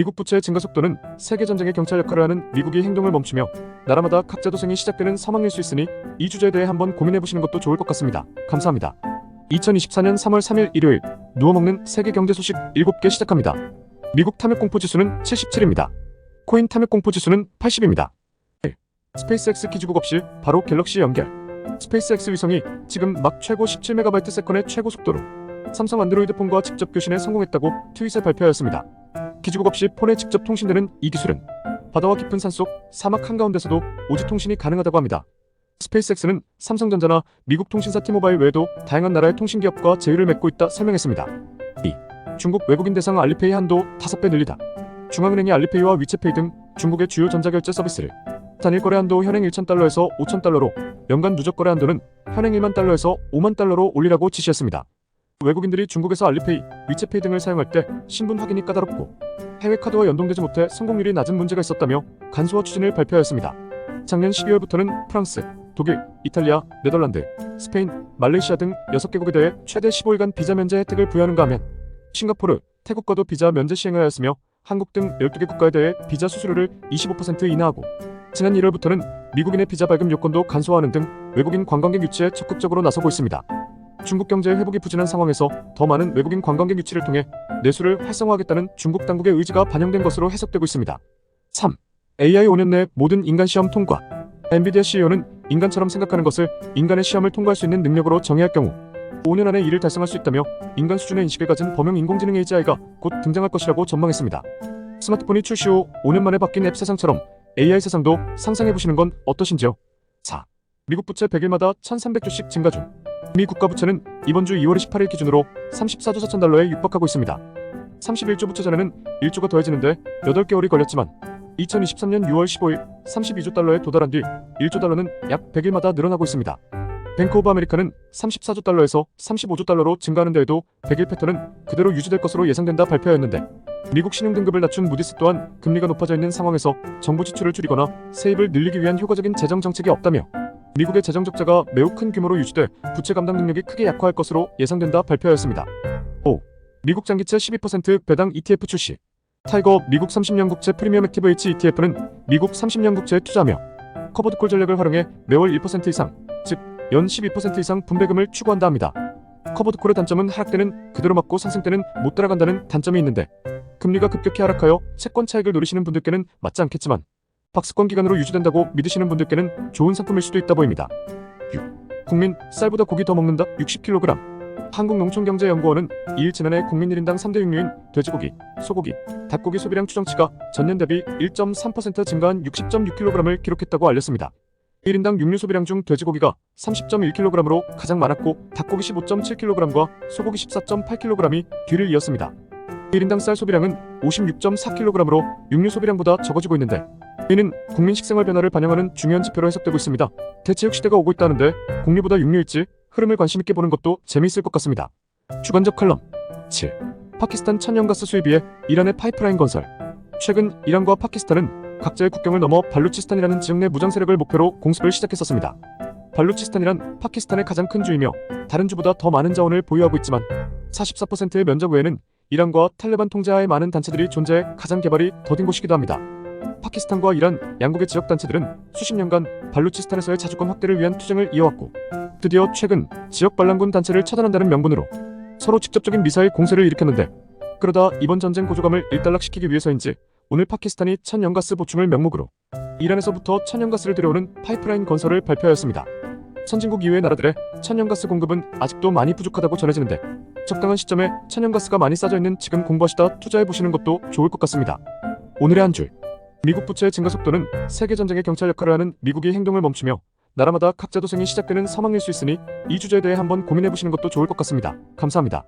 미국 부채의 증가 속도는 세계전쟁의 경찰 역할을 하는 미국이 행동을 멈추며 나라마다 각자 도생이 시작되는 사망일 수 있으니 이 주제에 대해 한번 고민해보시는 것도 좋을 것 같습니다. 감사합니다. 2024년 3월 3일 일요일 누워먹는 세계 경제 소식 7개 시작합니다. 미국 탐욕공포지수는 77입니다. 코인 탐욕공포지수는 80입니다. 스페이스X 기지국 없이 바로 갤럭시 연결. 스페이스X 위성이 지금 막 최고 17MB/s의 최고 속도로 삼성 안드로이드 폰과 직접 교신에 성공했다고 트윗에 발표하였습니다. 기지국 없이 폰에 직접 통신되는 이 기술은 바다와 깊은 산속, 사막 한가운데서도 오지 통신이 가능하다고 합니다. 스페이스X는 삼성전자나 미국 통신사 T-모바일 외에도 다양한 나라의 통신기업과 제휴를 맺고 있다 설명했습니다. 2. 중국 외국인 대상 알리페이 한도 5배 늘리다. 중앙은행이 알리페이와 위챗페이 등 중국의 주요 전자결제 서비스를 단일 거래 한도 현행 1,000달러에서 5,000달러로, 연간 누적 거래 한도는 현행 1만 달러에서 5만 달러로 올리라고 지시했습니다. 외국인들이 중국에서 알리페이, 위챗페이 등을 사용할 때 신분 확인이 까다롭고 해외 카드와 연동되지 못해 성공률이 낮은 문제가 있었다며 간소화 추진을 발표하였습니다. 작년 12월부터는 프랑스, 독일, 이탈리아, 네덜란드, 스페인, 말레이시아 등 6개국에 대해 최대 15일간 비자 면제 혜택을 부여하는가 하면 싱가포르, 태국과도 비자 면제 시행을 하였으며 한국 등 12개 국가에 대해 비자 수수료를 25% 인하하고 지난 1월부터는 미국인의 비자 발급 요건도 간소화하는 등 외국인 관광객 유치에 적극적으로 나서고 있습니다. 중국 경제의 회복이 부진한 상황에서 더 많은 외국인 관광객 유치를 통해 내수를 활성화하겠다는 중국 당국의 의지가 반영된 것으로 해석되고 있습니다. 3. AI 5년 내 모든 인간 시험 통과. 엔비디아 CEO는 인간처럼 생각하는 것을 인간의 시험을 통과할 수 있는 능력으로 정의할 경우 5년 안에 이를 달성할 수 있다며 인간 수준의 인식을 가진 범용 인공지능 AGI가 곧 등장할 것이라고 전망했습니다. 스마트폰이 출시 후 5년 만에 바뀐 앱 세상처럼 AI 세상도 상상해보시는 건 어떠신지요? 4. 미국 부채 100일마다 1,300조씩 증가 중. 미 국가부채는 이번 주 2월 28일 기준으로 34조 4천 달러에 육박하고 있습니다. 31조 부채 전에는 1조가 더해지는데 8개월이 걸렸지만 2023년 6월 15일 32조 달러에 도달한 뒤 1조 달러는 약 100일마다 늘어나고 있습니다. 뱅크 오브 아메리카는 34조 달러에서 35조 달러로 증가하는 데에도 100일 패턴은 그대로 유지될 것으로 예상된다 발표하였는데 미국 신용등급을 낮춘 무디스 또한 금리가 높아져 있는 상황에서 정부 지출을 줄이거나 세입을 늘리기 위한 효과적인 재정 정책이 없다며 미국의 재정 적자가 매우 큰 규모로 유지돼 부채 감당 능력이 크게 약화할 것으로 예상된다 발표하였습니다. 5. 미국 장기채 12% 배당 ETF 출시. 타이거 미국 30년 국채 프리미엄 액티브 H ETF는 미국 30년 국채에 투자하며 커버드콜 전략을 활용해 매월 1% 이상, 즉 연 12% 이상 분배금을 추구한다 합니다. 커버드콜의 단점은 하락 때는 그대로 맞고 상승 때는 못 따라간다는 단점이 있는데 금리가 급격히 하락하여 채권 차익을 노리시는 분들께는 맞지 않겠지만 박스권 기간으로 유지된다고 믿으시는 분들께는 좋은 상품일 수도 있다 보입니다. 6. 국민 쌀보다 고기 더 먹는다 60kg. 한국농촌경제연구원은 2일 지난해 국민 1인당 3대 육류인 돼지고기, 소고기, 닭고기 소비량 추정치가 전년 대비 1.3% 증가한 60.6kg을 기록했다고 알렸습니다. 1인당 육류 소비량 중 돼지고기가 30.1kg으로 가장 많았고 닭고기 15.7kg과 소고기 14.8kg이 뒤를 이었습니다. 1인당 쌀 소비량은 56.4kg으로 육류 소비량보다 적어지고 있는데 이는 국민 식생활 변화를 반영하는 중요한 지표로 해석되고 있습니다. 대체육 시대가 오고 있다는데 공유보다 육류일지 흐름을 관심있게 보는 것도 재미있을 것 같습니다. 주관적 칼럼 7. 파키스탄 천연가스 수입비에 이란의 파이프라인 건설. 최근 이란과 파키스탄은 각자의 국경을 넘어 발루치스탄이라는 지역 내 무장 세력을 목표로 공습을 시작했었습니다. 발루치스탄이란 파키스탄의 가장 큰 주이며 다른 주보다 더 많은 자원을 보유하고 있지만 44%의 면적 외에는 이란과 탈레반 통제하에 많은 단체들이 존재해 가장 개발이 더딘 곳이기도 합니다. 파키스탄과 이란 양국의 지역 단체들은 수십 년간 발루치스탄에서의 자주권 확대를 위한 투쟁을 이어왔고 드디어 최근 지역 반란군 단체를 처단한다는 명분으로 서로 직접적인 미사일 공세를 일으켰는데 그러다 이번 전쟁 고조감을 일단락시키기 위해서인지 오늘 파키스탄이 천연가스 보충을 명목으로 이란에서부터 천연가스를 들여오는 파이프라인 건설을 발표하였습니다. 선진국 이외의 나라들의 천연가스 공급은 아직도 많이 부족하다고 전해지는데 적당한 시점에 천연가스가 많이 쌓여 있는 지금 공부하시다 투자해보시는 것도 좋을 것 같습니다. 오늘의 한 줄. 미국 부채의 증가 속도는 세계전쟁의 경찰 역할을 하는 미국이 행동을 멈추며 나라마다 각자 도생이 시작되는 사망일 수 있으니 이 주제에 대해 한번 고민해보시는 것도 좋을 것 같습니다. 감사합니다.